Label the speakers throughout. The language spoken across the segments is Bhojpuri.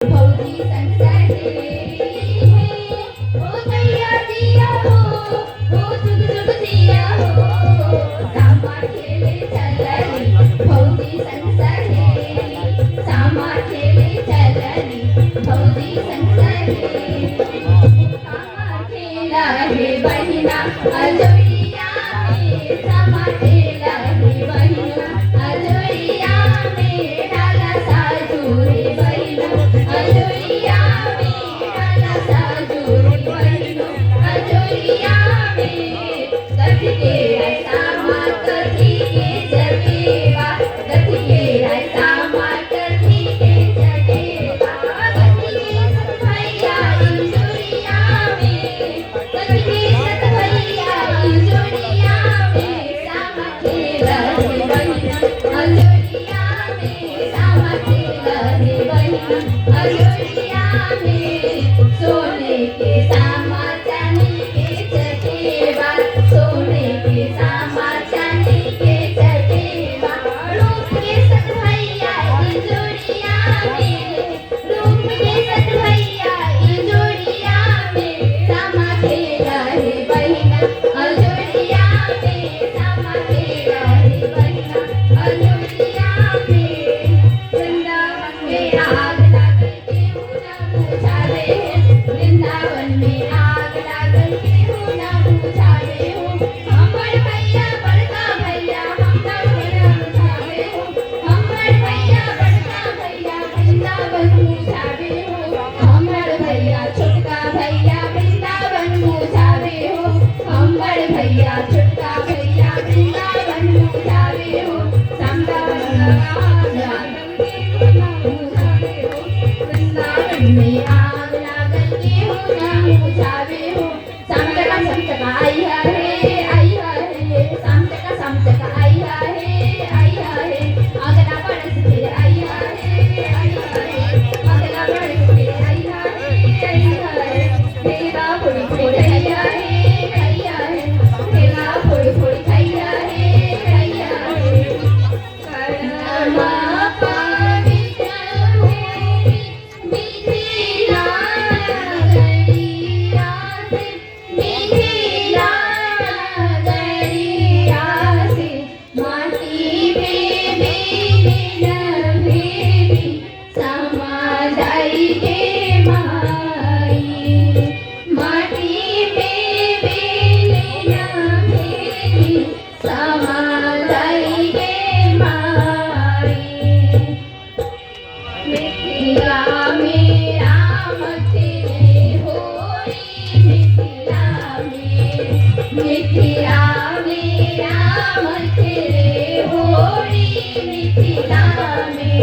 Speaker 1: फौजी संग सहेली है ओ भैया जिया हो जुग जुग जिया हो सामा खेले चलनी फौजी संग सहेली सामा खेले चलनी फौजी संग सहेली सामा खेला है बहिना अजोड़िया में सामा खेला है बहिना अजोड़िया में डाला साजू रे बहिना अजोड़िया में डाला साजू रे बहिना अजोड़िया में कथी के सामा कथी के जगेवा कथी के सामा कथी के जगेवा कथी के सतभैया इंजोड़िया में कथी के सतभैया इंजोड़िया में सामा खेला है बहिना अजोड़िया में सामा खेला है बहिना अजोड़िया में सोने के सामा चांदी के चकेवा सोने के सामा चांदी के चकेवा रूप के सतभैया इंजोड़िया में रूप के सतभैया इंजोड़िया में सामा खेला है बहिना अजोड़िया में सामा खेला है बहिना अजोड़िया में वृंदावन में आग लागल केहू न बुझावे वृंदावन में आग लागल केहू न बुझावे हो हमर भैया बड़का भैया हमरा बड़ा बुझावे हो हमर भैया बड़का भैया वृंदावन बुझावे हो हमर भैया छोटका भैया वृंदावन बुझावे हो हमर भैया छोटका भैया वृंदावन बुझावे हो वृंदावन में आग लागल केहू न बुझावे हो समटका समटका आइया हे समटका आइया हे अगला बरस फिर आइया हे अगला बरस फिर आइया हे देवा फुड़ी फुड़ी आइया हे देवा फुड़ी फुड़ी आइया हे कर्मा पवित्र होई मिथिला गड़िया से मिथिला गड़िया से माटी पे बेलन भेदी समा जाई गे माई माटी पे बेलन भेदी समा जाई गे माई मिथिला में राम खेले होरी मिथिला में राम खेले होरी मिथिला में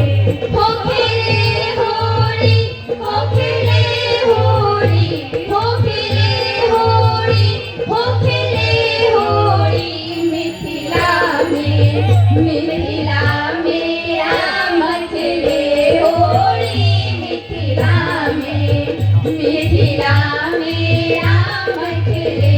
Speaker 1: हो खेले होरी हो खेले होरी हो खेले होरी हो खेले होरी मिथिला में राम खेले होरी मिथिला में राम खेले